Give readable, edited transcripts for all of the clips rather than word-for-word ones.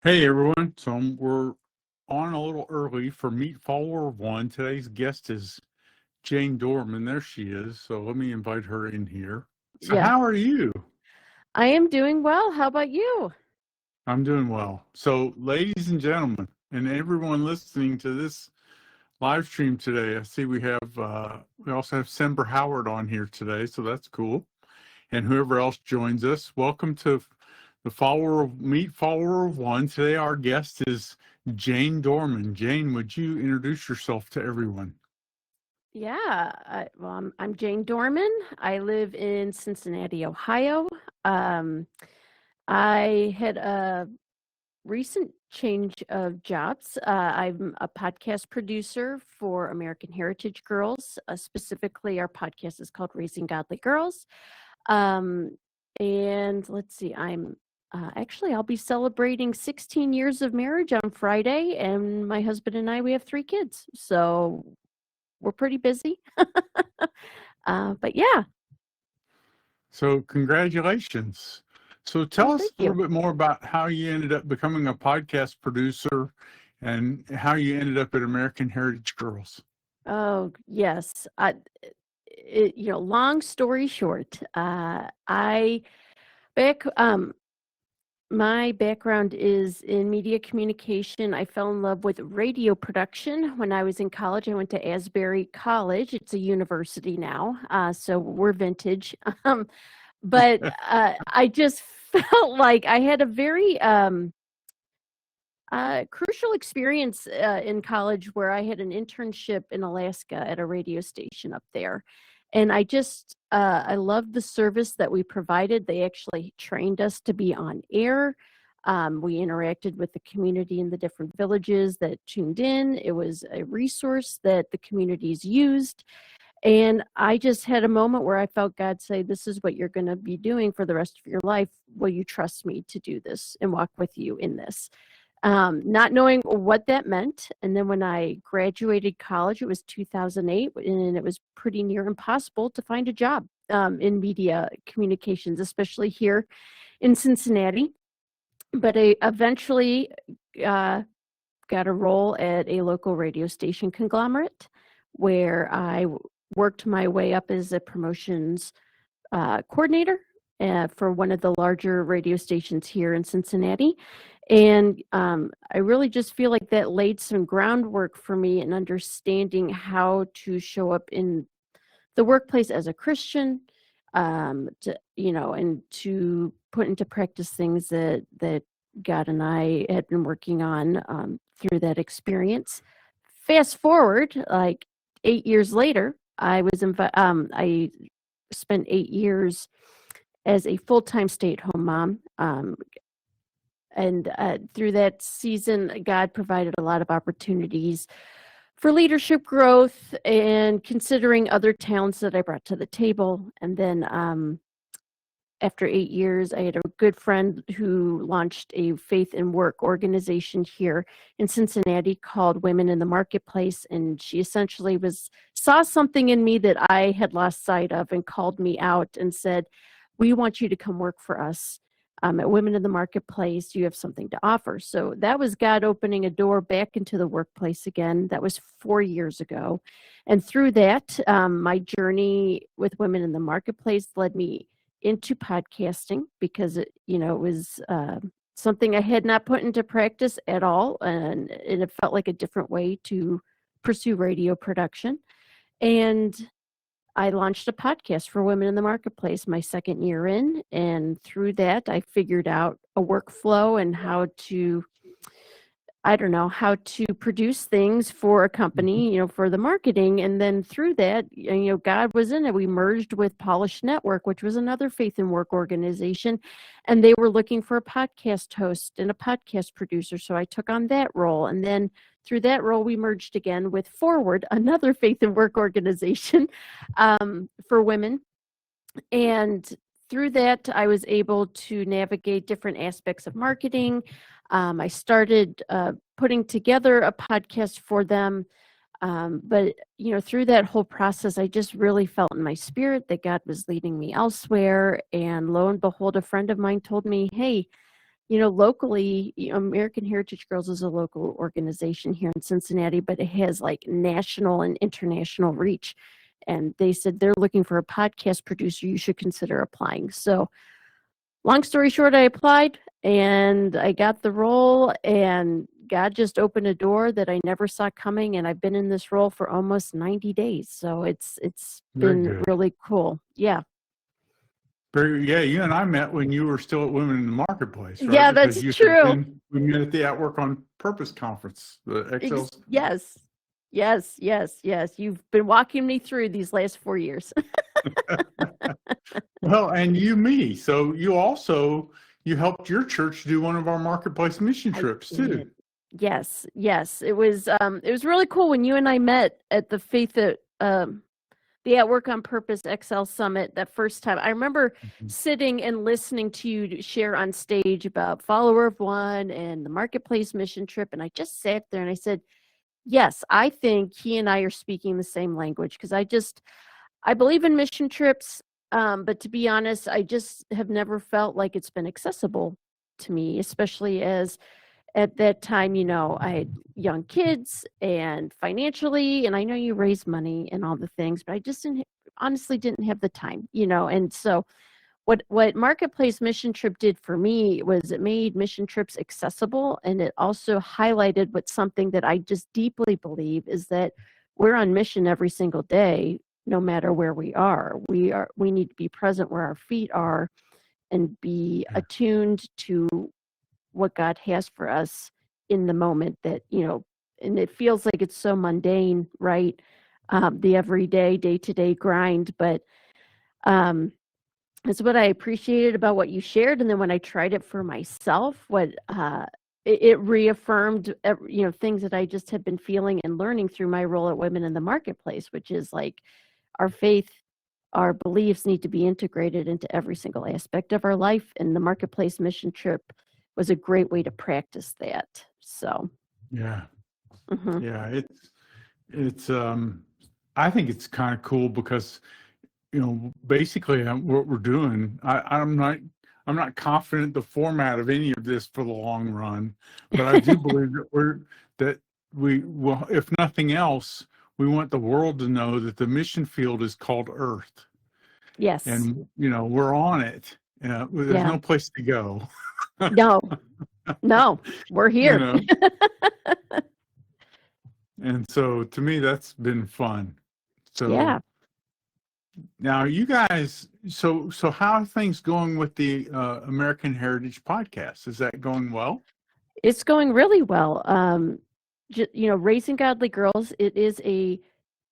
Hey everyone, we're on a little early for Meet Follower 1. Today's guest is Jane Doerman. There she is. So let me invite her in here. So Yeah, how are you? I am doing well. How about you? I'm doing well. So ladies and gentlemen, and everyone listening to this live stream today, I see we also have Sember Howard on here today, so that's cool. And whoever else joins us, welcome to Meet Follower of One. Today our guest is Jane Doerman. Jane, would you introduce yourself to everyone? I'm Jane Doerman. I live in Cincinnati, Ohio. Um, I had a recent change of jobs. I'm a podcast producer for American Heritage Girls. Specifically, our podcast is called Raising Godly Girls. Um, and let's see, I'll be celebrating 16 years of marriage on Friday, and my husband and we have 3 kids. So we're pretty busy. But yeah. So congratulations. So tell Oh, us thank a little you. bit more about how you ended up becoming a podcast producer and how you ended up at American Heritage Girls. Oh, yes. Long story short, I back my background is in media communication. I fell in love with radio production when I was in college. I went to Asbury College. It's a university now, so we're vintage. But I just felt like I had a very crucial experience in college where I had an internship in Alaska at a radio station up there. And I loved the service that we provided. They actually trained us to be on air. We interacted with the community in the different villages that tuned in. It was a resource that the communities used. And I just had a moment where I felt God say, "This is what you're going to be doing for the rest of your life. Will you trust me to do this and walk with you in this?" Not knowing what that meant. And then when I graduated college, it was 2008, and it was pretty near impossible to find a job in media communications, especially here in Cincinnati. But I eventually uh, got a role at a local radio station conglomerate where I worked my way up as a promotions coordinator for one of the larger radio stations here in Cincinnati. And I really just feel like that laid some groundwork for me in understanding how to show up in the workplace as a Christian, and to put into practice things that God and I had been working on through that experience. Fast forward, like 8 years later, I spent 8 years as a full-time stay-at-home mom. And through that season, God provided a lot of opportunities for leadership growth and considering other talents that I brought to the table. And then after 8 years, I had a good friend who launched a faith and work organization here in Cincinnati called Women in the Marketplace. And she essentially saw something in me that I had lost sight of and called me out and said, "We want you to come work for us. At Women in the Marketplace, you have something to offer." So that was God opening a door back into the workplace again. That was 4 years ago. And through that, my journey with Women in the Marketplace led me into podcasting because it was something I had not put into practice at all, and it felt like a different way to pursue radio production. And I launched a podcast for Women in the Marketplace my second year in, and through that, I figured out a workflow and how to produce things for a company, for the marketing. And then through that, God was in it. We merged with Polish Network, which was another faith and work organization. And they were looking for a podcast host and a podcast producer. So I took on that role. And then through that role, we merged again with Forward, another faith and work organization for women. And through that, I was able to navigate different aspects of marketing. I started putting together a podcast for them. But through that whole process, I just really felt in my spirit that God was leading me elsewhere. And lo and behold, a friend of mine told me, "Hey, locally, American Heritage Girls is a local organization here in Cincinnati, but it has like national and international reach. And they said they're looking for a podcast producer. You should consider applying. So, long story short, I applied and I got the role, and God just opened a door that I never saw coming. And I've been in this role for almost 90 days. So it's Very been good. really cool. Yeah. Yeah, you and I met when you were still at Women in the Marketplace, right? Yeah, Because that's you had true. we met at the At Work on Purpose conference, the Excel. Yes. Yes, yes, yes. You've been walking me through these last 4 years. Well, and me. So you helped your church do one of our Marketplace mission I trips too. did. Yes, yes. It was really cool when you and I met at the the At Work on Purpose XL Summit that first time. I remember sitting and listening to you share on stage about Follower of One and the Marketplace mission trip, and I just sat there and I said, yes, I think he and I are speaking the same language, because I believe in mission trips, but to be honest, I just have never felt like it's been accessible to me, especially as at that time, I had young kids and financially, and I know you raise money and all the things, but I just honestly didn't have the time, and so what Marketplace Mission Trip did for me was it made mission trips accessible, and it also highlighted what something that I just deeply believe is that we're on mission every single day, no matter where we are. We need to be present where our feet are and be Yeah. attuned to what God has for us in the moment that, and it feels like it's so mundane, right? The everyday, day-to-day grind, but it's what I appreciated about what you shared. And then when I tried it for myself, it reaffirmed, things that I just had been feeling and learning through my role at Women in the Marketplace, which is like our faith, our beliefs need to be integrated into every single aspect of our life. And the Marketplace mission trip was a great way to practice that. So, Yeah. mhm. Yeah. It's I think it's kind of cool because basically what we're doing, I'm not confident the format of any of this for the long run, but I do believe that we will, if nothing else, we want the world to know that the mission field is called Earth, Yes. and we're on it. There's Yeah. no place to go. No, we're here. And so to me, that's been fun. So Yeah. now you guys, so how are things going with the American Heritage podcast? Is that going well? It's going really well. Raising Godly Girls, it is a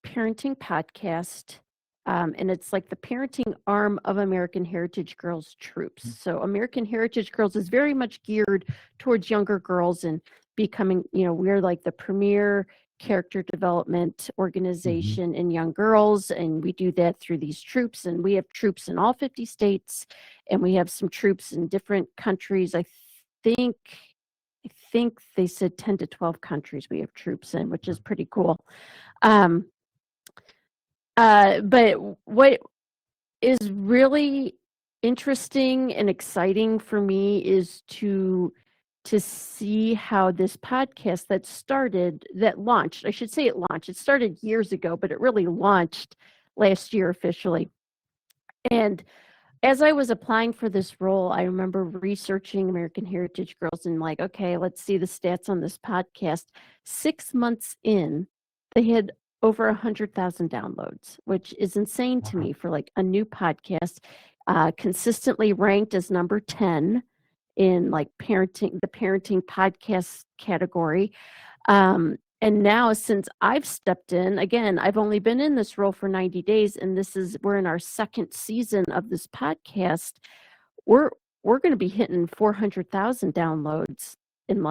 parenting podcast, and it's like the parenting arm of American Heritage Girls Troops. So American Heritage Girls is very much geared towards younger girls and becoming, we're like the premier character development organization in young girls, and we do that through these troops, and we have troops in all 50 states, and we have some troops in different countries. Think they said 10 to 12 countries we have troops in, which is pretty cool. But what is really interesting and exciting for me is to see how this podcast that launched, I should say it started years ago, but it really launched last year officially. And as I was applying for this role, I remember researching American Heritage Girls and like, okay, let's see the stats on this podcast. 6 months in, they had over 100,000 downloads, which is insane to me for like a new podcast, consistently ranked as number 10 in like the parenting podcast category. And now since I've stepped in, again, I've only been in this role for 90 days, and we're in our second season of this podcast. We're going to be hitting 400,000 downloads in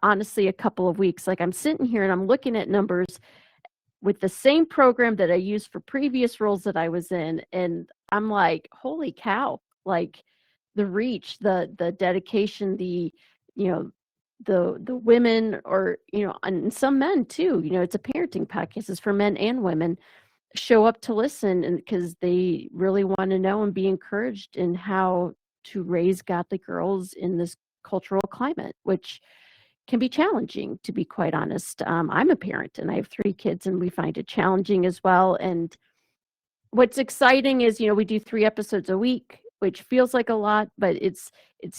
honestly, a couple of weeks. Like I'm sitting here and I'm looking at numbers with the same program that I used for previous roles that I was in. And I'm like, holy cow, like the reach, the dedication, the women, or and some men too, it's a parenting podcast, it's for men and women, show up to listen, and because they really want to know and be encouraged in how to raise godly girls in this cultural climate, which can be challenging, to be quite honest. I'm a parent and I have 3 kids, and we find it challenging as well. And what's exciting is, we do 3 episodes a week, which feels like a lot, but it's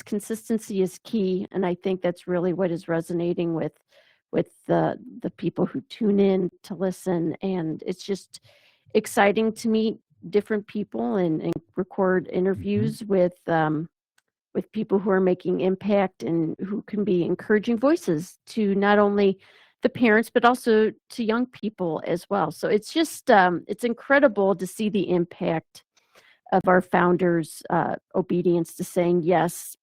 consistency is key, and I think that's really what is resonating with the people who tune in to listen. And it's just exciting to meet different people and record interviews with people who are making impact and who can be encouraging voices to not only the parents, but also to young people as well. So it's just, it's incredible to see the impact of our founders' obedience to saying yes.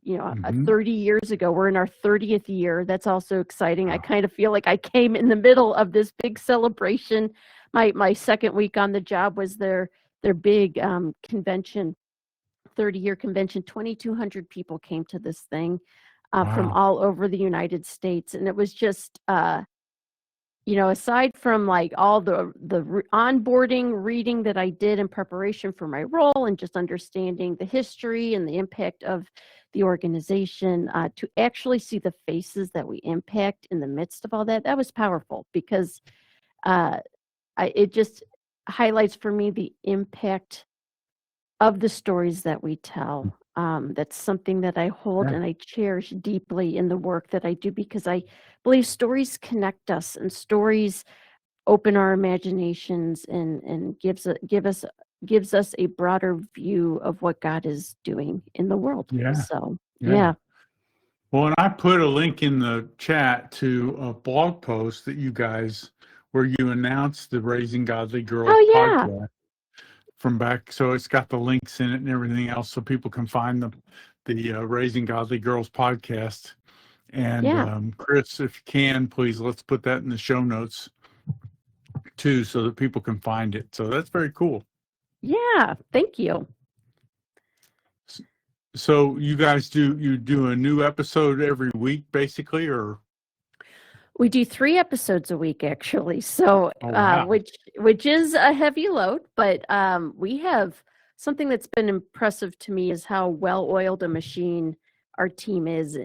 30 years ago, we're in our 30th year. That's also exciting. I kind of feel like I came in the middle of this big celebration. My second week on the job was their big convention, 30-year convention. 2,200 people came to this thing from all over the United States. And it was just, aside from like all the onboarding reading that I did in preparation for my role and just understanding the history and the impact of the organization, to actually see the faces that we impact in the midst of all that, that was powerful, because it just highlights for me the impact of the stories that we tell. That's something that I hold and I cherish deeply in the work that I do, because I believe stories connect us, and stories open our imaginations and gives us a broader view of what God is doing in the world. Yeah. So Yeah. Well, and I put a link in the chat to a blog post that you guys, where you announced the Raising Godly Girls podcast from back. So it's got the links in it and everything else, so people can find the Raising Godly Girls podcast. And Chris, if you can, please, let's put that in the show notes too, so that people can find it. So that's very cool. Yeah, thank you. So you guys do a new episode every week, basically, or? We do 3 episodes a week, actually. So, wow. which is a heavy load, but we have something that's been impressive to me is how well-oiled a machine our team is,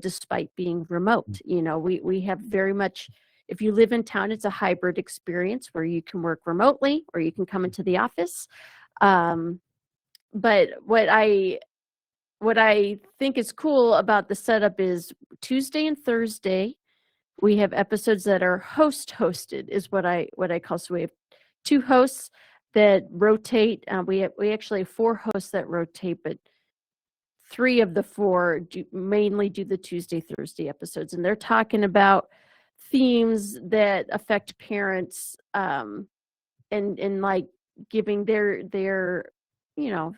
despite being remote. We have very much, if you live in town, it's a hybrid experience where you can work remotely or you can come into the office. But what I think is cool about the setup is Tuesday and Thursday, we have episodes that are hosted, is what I call. So we have 2 hosts that rotate. We actually have 4 hosts that rotate, but 3 of the 4 mainly do the Tuesday, Thursday episodes, and they're talking about themes that affect parents, and like giving their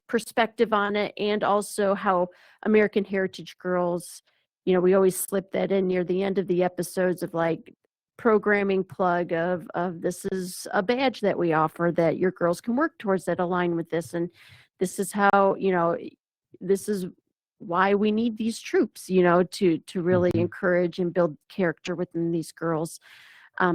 perspective on it, and also how American Heritage Girls, we always slip that in near the end of the episodes of like programming plug of this is a badge that we offer that your girls can work towards that align with this, and this is how, this is why we need these troops, to really encourage and build character within these girls,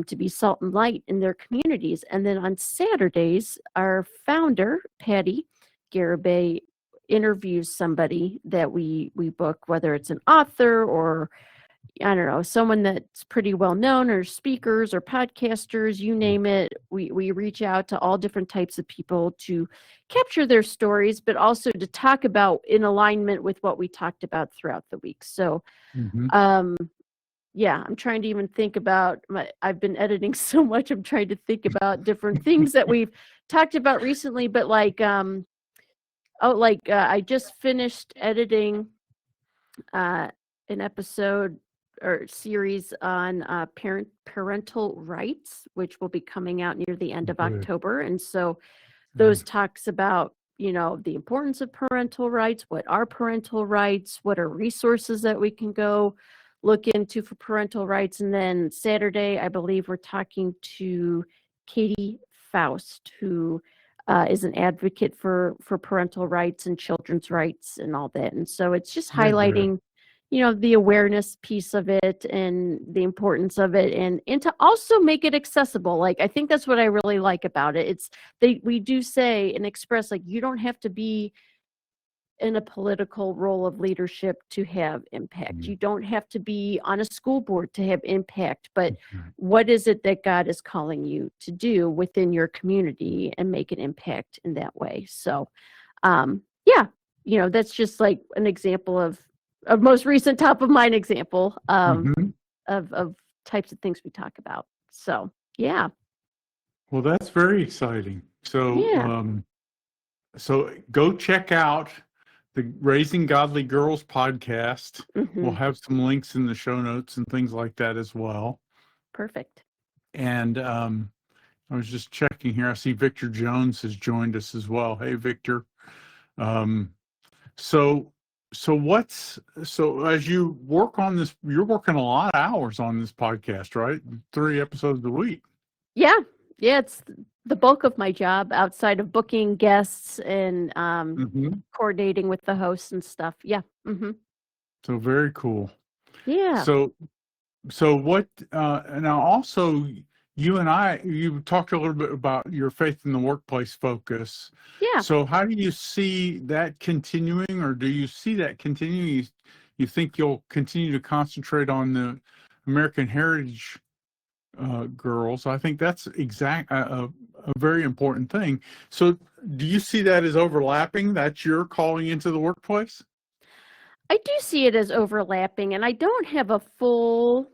to be salt and light in their communities. And then on Saturdays, our founder, Patty Garibay, interviews somebody that we book, whether it's an author or, I don't know, someone that's pretty well known, or speakers or podcasters, you name it. We reach out to all different types of people to capture their stories, but also to talk about in alignment with what we talked about throughout the week. So, I'm trying to even think about I've been editing so much. I'm trying to think about different things that we've talked about recently, but like, I just finished editing an episode or series on parental rights, which will be coming out near the end of October. And so those talks about, the importance of parental rights, what are parental rights, what are resources that we can go look into for parental rights. And then Saturday, I believe we're talking to Katie Faust, who is an advocate for parental rights and children's rights and all that. And so it's just highlighting, the awareness piece of it and the importance of it, and to also make it accessible. Like, I think that's what I really like about it. We do say and express, like, you don't have to be in a political role of leadership to have impact. You don't have to be on a school board to have impact, but what is it that God is calling you to do within your community and make an impact in that way? So, yeah, that's just like an example of a most recent top of mind example Mhm. of types of things we talk about. So, yeah. Well, that's very exciting. So, Yeah. so go check out the Raising Godly Girls podcast. We'll Hmm. have some links in the show notes and things like that as well. Perfect. And I was just checking here. I see Victor Jones has joined us as well. Hey, Victor. Um, so, so as you work on this, you're working a lot of hours on this podcast, right? 3 episodes a week. Yeah. Yeah. It's the bulk of my job outside of booking guests and Hmm. coordinating with the hosts and stuff. Yeah. So very cool. Yeah. So what, now also you talked a little bit about your faith in the workplace focus. Yeah. So how do you see that continuing, or do you see that continuing? You think you'll continue to concentrate on the American Heritage girls? I think that's a very important thing. So do you see that as overlapping? That's your calling into the workplace? I do see it as overlapping, and I don't have a full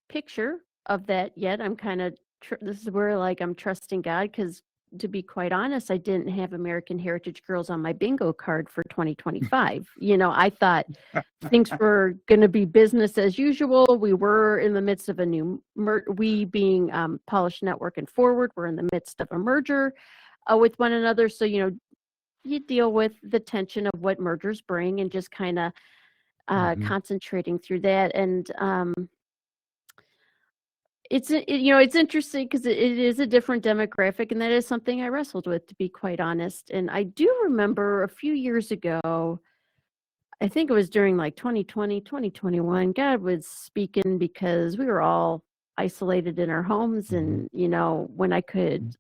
picture of that yet. I'm kind of, this is where like I'm trusting God because to be quite honest, I didn't have American Heritage Girls on my bingo card for 2025. I thought things were going to be business as usual. We were in the midst of a new, we being Polished Network and Forward, we're in the midst of a merger with one another. So, you deal with the tension of what mergers bring and just kind of Mhm. concentrating through that. And it's interesting because it is a different demographic, and that is something I wrestled with, to be quite honest. And I do remember a few years ago, I think it was during like 2020, 2021, God was speaking because we were all isolated in our homes. Mhm. And, when I could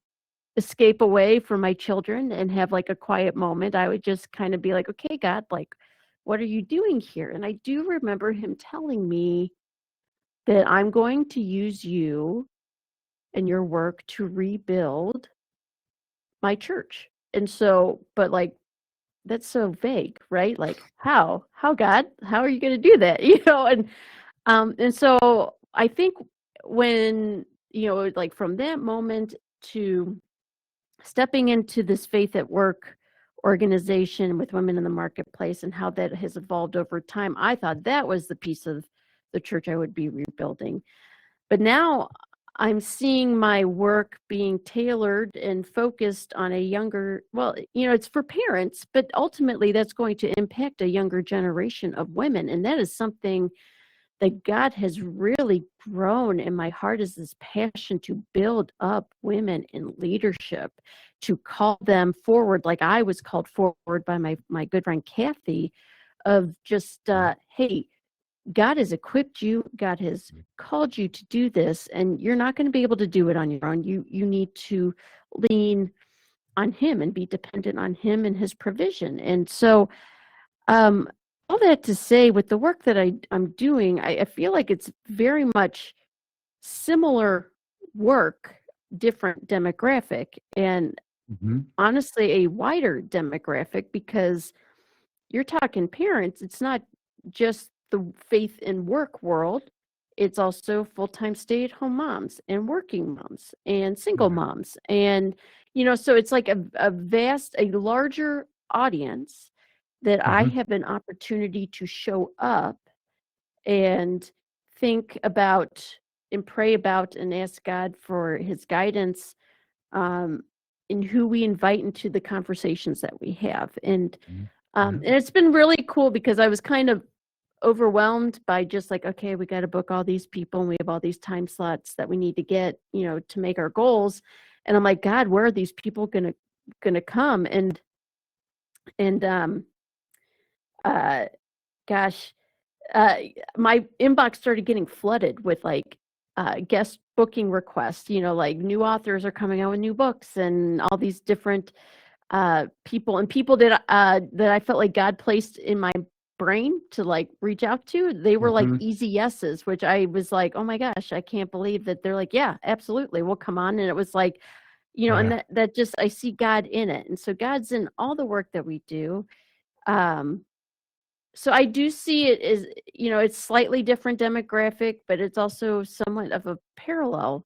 escape away from my children and have like a quiet moment, I would just kind of be like, okay, God, like, what are you doing here? And I do remember him telling me that I'm going to use you and your work to rebuild my church. And so, but like, that's so vague, right? Like, how God, how are you going to do that? And so I think when, like from that moment to stepping into this faith at work organization with women in the marketplace and how that has evolved over time, I thought that was the piece of the church I would be rebuilding. But now I'm seeing my work being tailored and focused on a younger, well, it's for parents, but ultimately that's going to impact a younger generation of women. And that is something that God has really grown in my heart, is this passion to build up women in leadership, to call them forward like I was called forward by my good friend Kathy, of just, hey, God has equipped you, God has called you to do this, and you're not going to be able to do it on your own. You need to lean on him and be dependent on him and his provision. And so um, all that to say, with the work that I'm doing, I feel like it's very much similar work, different demographic, and Mhm. honestly, a wider demographic, because you're talking parents. It's not just the faith and work world. It's also full-time stay-at-home moms and working moms and single Right. moms. And, so it's like a larger audience that I Mhm. have an opportunity to show up and think about and pray about and ask God for his guidance um, in who we invite into the conversations that we have. And Mhm. and it's been really cool because I was kind of overwhelmed by just like, okay, we got to book all these people and we have all these time slots that we need to get, to make our goals. And I'm like, God, where are these people gonna come? And uh gosh, uh my inbox started getting flooded with like guest booking requests, like new authors are coming out with new books and all these different people that I felt like God placed in my brain to like reach out to. They were like Hmm. easy yeses, which I was like, oh my gosh, I can't believe that they're like, yeah, absolutely, we'll come on. And it was like, and Yeah. that just, I see God in it. And so God's in all the work that we do. Um, so I do see it as, it's slightly different demographic, but it's also somewhat of a parallel,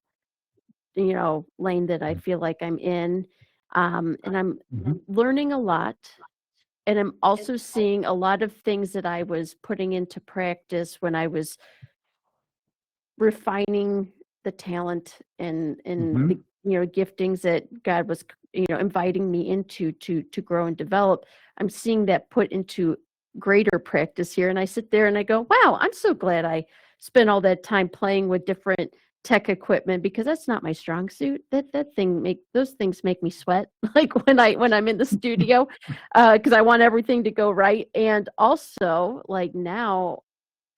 lane that I feel like I'm in. And I'm Hmm. learning a lot. And I'm also seeing a lot of things that I was putting into practice when I was refining the talent and Hmm. the giftings that God was inviting me into to grow and develop. I'm seeing that put into greater practice here, and I sit there and I go, wow, I'm so glad I spent all that time playing with different tech equipment, because that's not my strong suit. Those things make me sweat like when I'm in the studio, because I want everything to go right. And also, like, now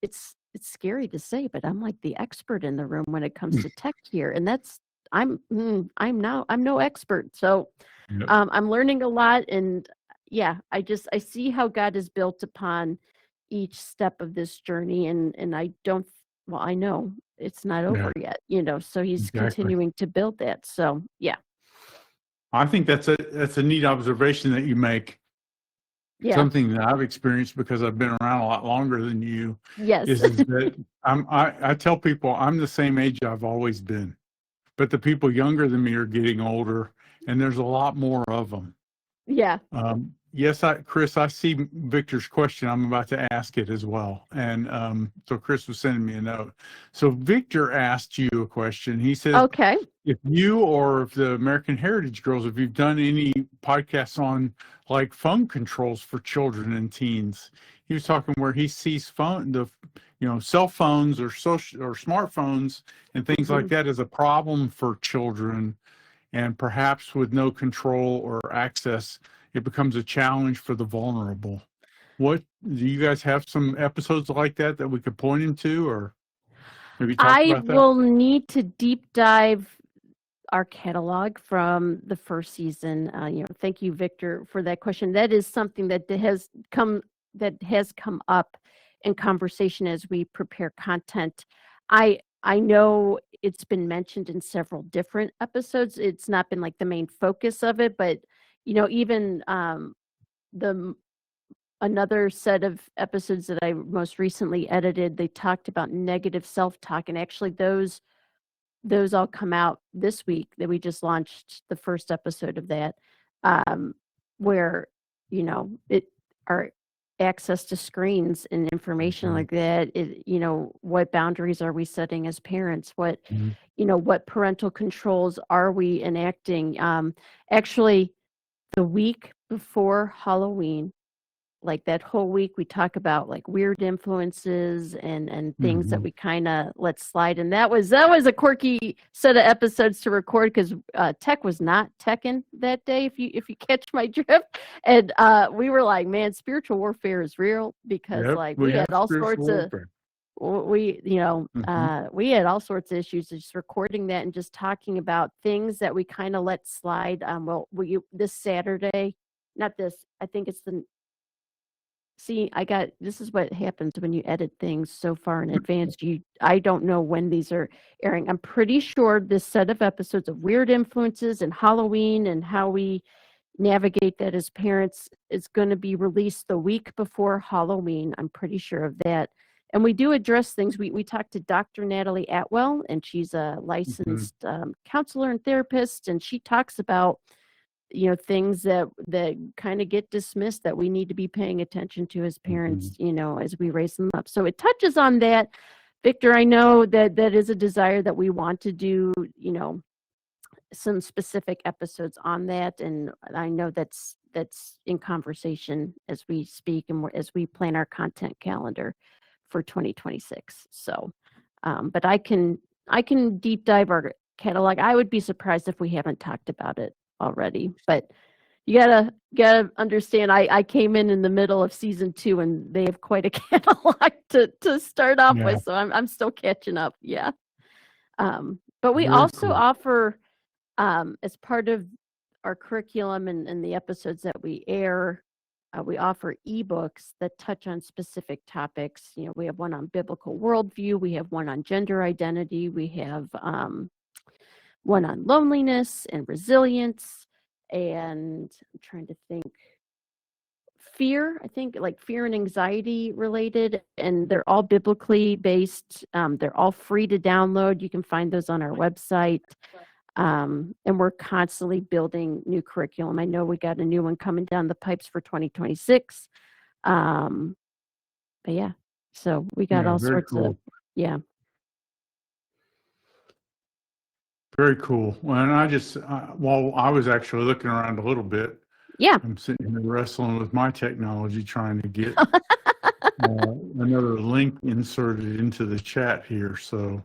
it's scary to say, but I'm like the expert in the room when it comes to tech here, and I'm no expert. So Yep. I'm learning a lot, and yeah, I see how God is built upon each step of this journey, and I don't, well, I know it's not Yeah. over yet, so He's Exactly. continuing to build that. So yeah, I think that's a neat observation that you make. yeah, Something that I've experienced because I've been around a lot longer than you yes, is that I tell people I'm the same age I've always been, but the people younger than me are getting older, and there's a lot more of them. yeah. Yes, Chris, I see Victor's question. I'm about to ask it as well. And so Chris was sending me a note. So Victor asked you a question. He said, Okay. if you or if the American Heritage Girls, if you've done any podcasts on like phone controls for children and teens. He was talking where he sees cell phones or social or smartphones and things like Mhm. that as a problem for children, and perhaps with no control or access, it becomes a challenge for the vulnerable. What do you guys have some episodes like that we could point him to, or maybe talk I about that? will need to deep dive our catalog from the first season. Thank you, Victor, for that question. That is something that has come up in conversation as we prepare content. I know it's been mentioned in several different episodes. It's not been like the main focus of it, but even the another set of episodes that I most recently edited, they talked about negative self-talk, and actually those all come out this week that we just launched the first episode of that, um, where, it our access to screens and information Mhm. like that, what boundaries are we setting as parents? Mhm. What parental controls are we enacting? Actually, the week before Halloween, like that whole week, we talk about like weird influences and things that Mhm. we kind of let slide. And that was a quirky set of episodes to record, because tech was not teching that day, if you catch my drift. And we were like, man, spiritual warfare is real, because Yep, like we we had have all spiritual sorts of warfare. we we had all sorts of issues, just recording that and just talking about things that we kind of let slide. Well, this Saturday, not this, I think it's the See, this is what happens when you edit things so far in advance. I don't know when these are airing. I'm pretty sure this set of episodes of weird influences and Halloween and how we navigate that as parents is going to be released the week before Halloween. I'm pretty sure of that. And we do address things. We talked to Dr. Natalie Atwell, and she's a Mhm. licensed counselor and therapist, and she talks about things that kind of get dismissed that we need to be paying attention to as parents, Mhm. as we raise them up. So it touches on that. Victor, I know that is a desire that we want to do, some specific episodes on that, and I know that's in conversation as we speak, and as we plan our content calendar for 2026. So, but I can deep dive our catalog. I would be surprised if we haven't talked about it already, but you gotta understand, I came in the middle of season 2, and they have quite a catalog to start off Yeah, with, so I'm still catching up. Yeah. But we very also cool. offer, as part of our curriculum and the episodes that we air, we offer ebooks that touch on specific topics. You know, we have one on biblical worldview, we have one on gender identity, we have one on loneliness and resilience, and I'm trying to think, fear, I think, like fear and anxiety related, and they're all biblically based. They're all free to download. You can find those on our website. And we're constantly building new curriculum. I know we got a new one coming down the pipes for 2026. But yeah, so we got Yeah, all very sorts of, cool. yeah. Very cool. Well, and I just, while I was actually looking around a little bit, Yeah. I'm sitting here wrestling with my technology, trying to get another link inserted into the chat here. So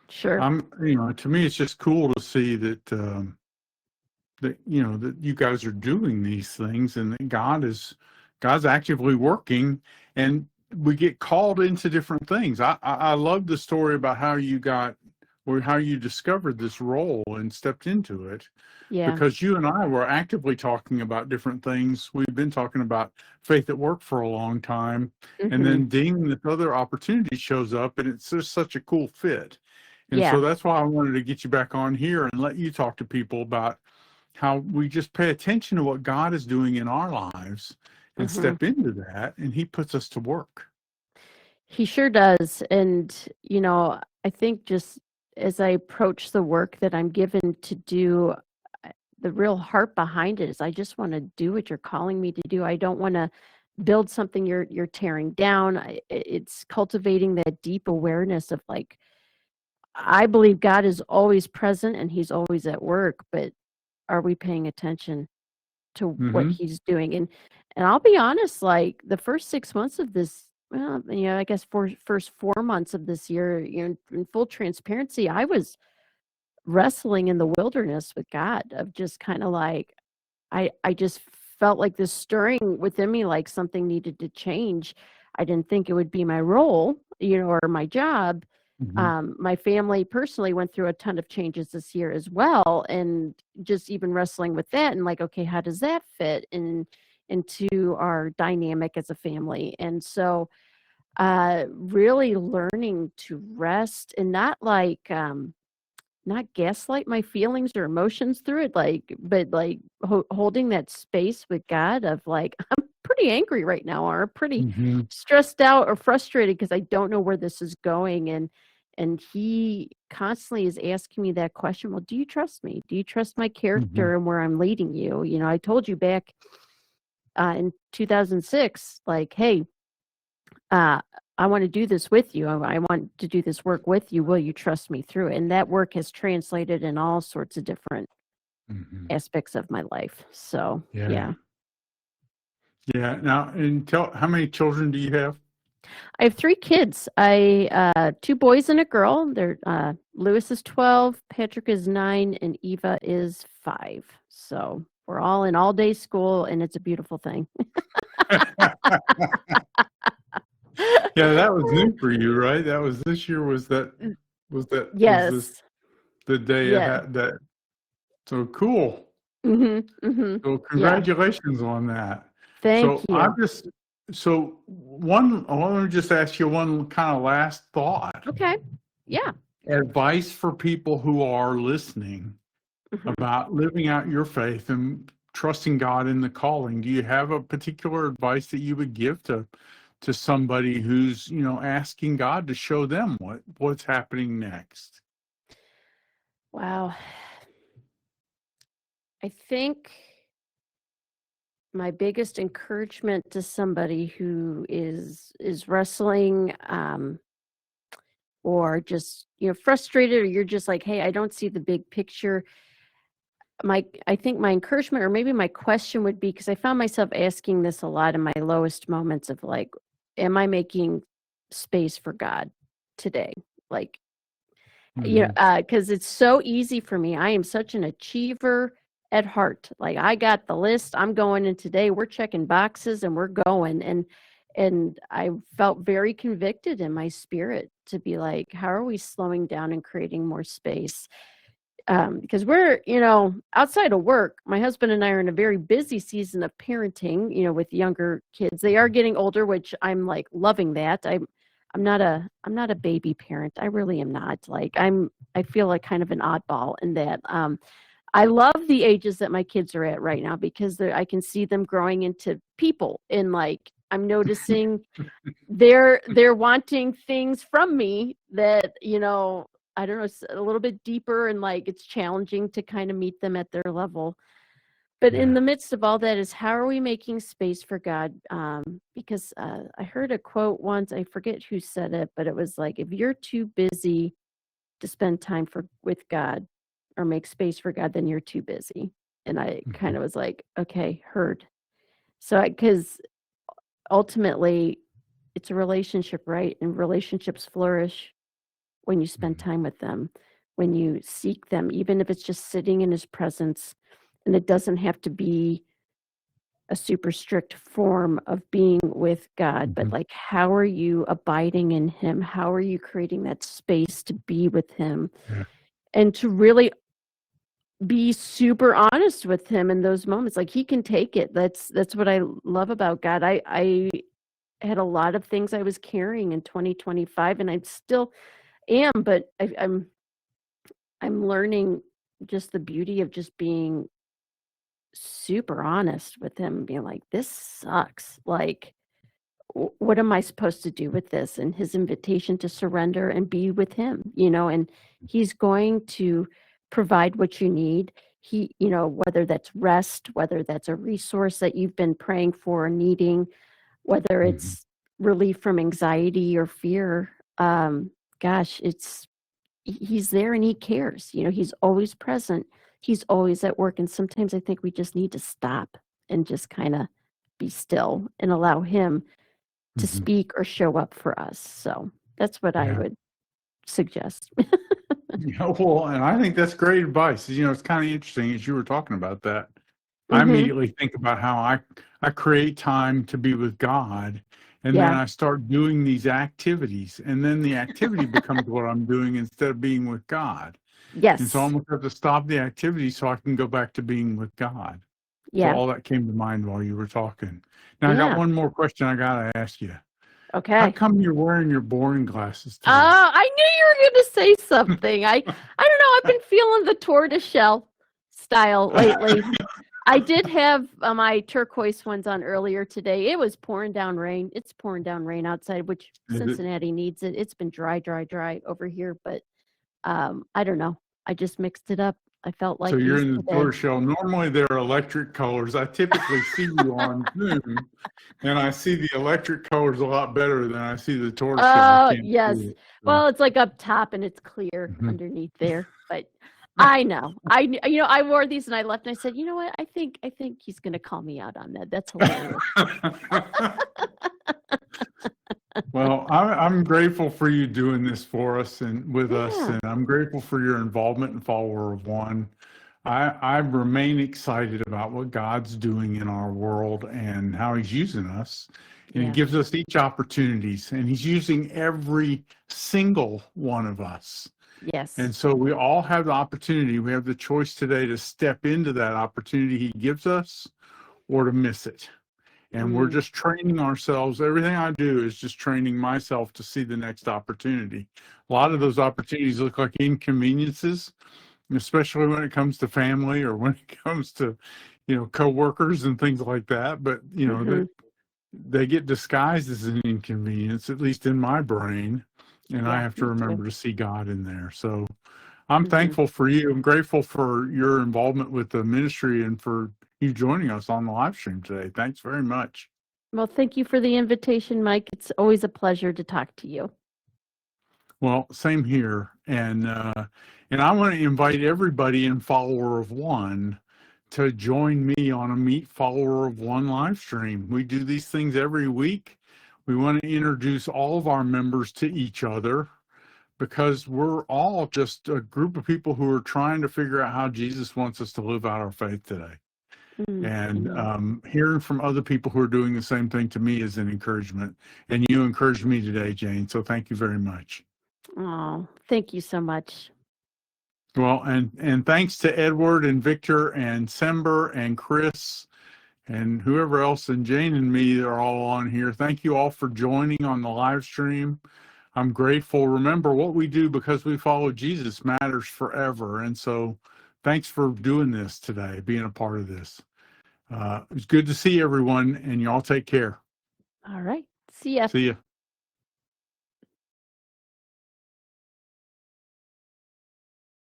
Sure. to me, it's just cool to see that, that you guys are doing these things, and that God's actively working, and we get called into different things. I love the story about how you discovered this role and stepped into it. Yeah. Because you and I were actively talking about different things. We've been talking about faith at work for a long time. And then ding, this other opportunity shows up, and it's just such a cool fit. And Yeah. so that's why I wanted to get you back on here and let you talk to people about how we just pay attention to what God is doing in our lives and step into that, and he puts us to work. He sure does. And, I think just as I approach the work that I'm given to do, the real heart behind it is I just want to do what you're calling me to do. I don't want to build something you're tearing down. It's cultivating that deep awareness of, like, I believe God is always present and he's always at work, but are we paying attention to what he's doing? And I'll be honest, like the first 6 months of this, well, I guess first 4 months of this year, in full transparency, I was wrestling in the wilderness with God, of just kind of like, I just felt like this stirring within me, like something needed to change. I didn't think it would be my role, or my job. My family personally went through a ton of changes this year as well, and just even wrestling with that, and like, okay, how does that fit into our dynamic as a family? And so really learning to rest and not like not gaslight my feelings or emotions through it, but holding that space with God of, like, I'm pretty angry right now, or pretty stressed out or frustrated because I don't know where this is going. And he constantly is asking me that question. Well, do you trust me? Do you trust my character and where I'm leading you? I told you back in 2006, like, hey, I want to do this with you. I want to do this work with you. Will you trust me through it? And that work has translated in all sorts of different aspects of my life. So, yeah. Yeah. Now, and how many children do you have? I have 3 kids. 2 boys and a girl. They're Lewis is 12, Patrick is 9, and Eva is 5. So we're all in all-day school, and it's a beautiful thing. Yeah, that was new for you, right? That was this year. Was Yes. this the day I had that? So cool. So congratulations on that. Thank you. I want to just ask you one kind of last thought. Okay. Yeah. Advice for people who are listening about living out your faith and trusting God in the calling. Do you have a particular advice that you would give to somebody who's, asking God to show them what's happening next? Wow. I think my biggest encouragement to somebody who is wrestling, or just, frustrated, or you're just like, hey, I don't see the big picture. I think my encouragement, or maybe my question would be, because I found myself asking this a lot in my lowest moments of, like, am I making space for God today? Like, because it's so easy for me. I am such an achiever at heart. Like, I got the list. I'm going in today. We're checking boxes and we're going. And I felt very convicted in my spirit to be like, how are we slowing down and creating more space? because we're, outside of work, my husband and I are in a very busy season of parenting, with younger kids. They are getting older, which I'm like loving that. I'm not a baby parent. I really am not. Like I feel like kind of an oddball in that. I love the ages that my kids are at right now because I can see them growing into people, and like I'm noticing they're wanting things from me that, I don't know, it's a little bit deeper, and like it's challenging to kind of meet them at their level. But in Yeah. the midst of all that is, how are we making space for God? Because I heard a quote once, I forget who said it, but it was like, if you're too busy to spend time with God or make space for God, then you're too busy. And I kind Mhm. of was like, okay, heard. So, because ultimately, it's a relationship, right? And relationships flourish when you spend Mhm. time with them, when you seek them, even if it's just sitting in his presence. And it doesn't have to be a super strict form of being with God, but Mhm. like, how are you abiding in him? How are you creating that space to be with him Yeah. and to really be super honest with him in those moments? Like, he can take it. That's what I love about God. I had a lot of things I was carrying in 2025, and I still am, but I'm learning just the beauty of just being super honest with him, being like, this sucks. Like, what am I supposed to do with this? And his invitation to surrender and be with him, and he's going to provide what you need. Whether that's rest, whether that's a resource that you've been praying for or needing, whether Mhm. it's relief from anxiety or fear. Gosh, he's there and he cares. He's always present. He's always at work. And sometimes I think we just need to stop and just kind of be still and allow him to Mhm. speak or show up for us. So that's what I Yeah. would suggest. Yeah, well, and I think that's great advice. It's kind of interesting as you were talking about that. I Hmm. immediately think about how I create time to be with God, and then Yeah. I start doing these activities, and then the activity becomes what I'm doing instead of being with God. And so I Yes. almost have to stop the activity so I can go back to being with God. So Yeah. all that came to mind while you were talking. Now I got Yeah. one more question I gotta ask you. How Okay. come you're wearing your boring glasses Oh, today? I knew you were going to say something. I don't know. I've been feeling the tortoiseshell style lately. I did have my turquoise ones on earlier today. It was pouring down rain. It's pouring down rain outside, which Is it Cincinnati needs it. It's been dry, dry, dry over here, but I don't know. I just mixed it up. I felt so like you're these in the today. tortoiseshell? Normally they're electric colors. I typically see you on Zoom, and I see the electric colors a lot better than I see the tortoiseshell. I Oh, can't yes. see it. So. Well, it's like up top and it's clear Mhm. underneath there, but I know. I wore these and I left and I said, "You know what? I think he's going to call me out on that. That's hilarious." Well, I'm grateful for you doing this for us and with us, Yeah. and I'm grateful for your involvement in Follower of One. I remain excited about what God's doing in our world and how He's using us. And He Yeah. gives us each opportunities, and He's using every single one of us. And Yes. so we all have the opportunity. We have the choice today to step into that opportunity He gives us or to miss it. And we're Mm. just training ourselves. Everything I do is just training myself to see the next opportunity. A lot of Yeah. those opportunities look like inconveniences, especially when it comes to family or when it comes to, coworkers and things like that. But, that Mhm. they get disguised as an inconvenience, at least in my brain. And I Yeah, have to me too. remember to see God in there. So I'm Mhm. thankful for you. I'm grateful for your involvement with the ministry and for you joining us on the live stream today. Thanks very much. Well, thank you for the invitation, Mike. It's always a pleasure to talk to you. Well, same here. And I want to invite everybody in Follower of One to join me on a Meet Follower of One live stream. We do these things every week. We want to introduce all of our members to each other because we're all just a group of people who are trying to figure out how Jesus wants us to live out our faith today. Mm. And Amen. hearing from other people who are doing the same thing to me is an encouragement. And you encouraged me today, Jane. So thank you very much. Oh, thank you so much. Well, and thanks to Edward and Victor and Sember and Chris and whoever else and Jane and me are all on here. Thank you all for joining on the live stream. I'm grateful. Remember, what we do because we follow Jesus matters forever. And so thanks for doing this today, being a part of this. It's good to see everyone, and y'all take care. All right. See ya. See ya.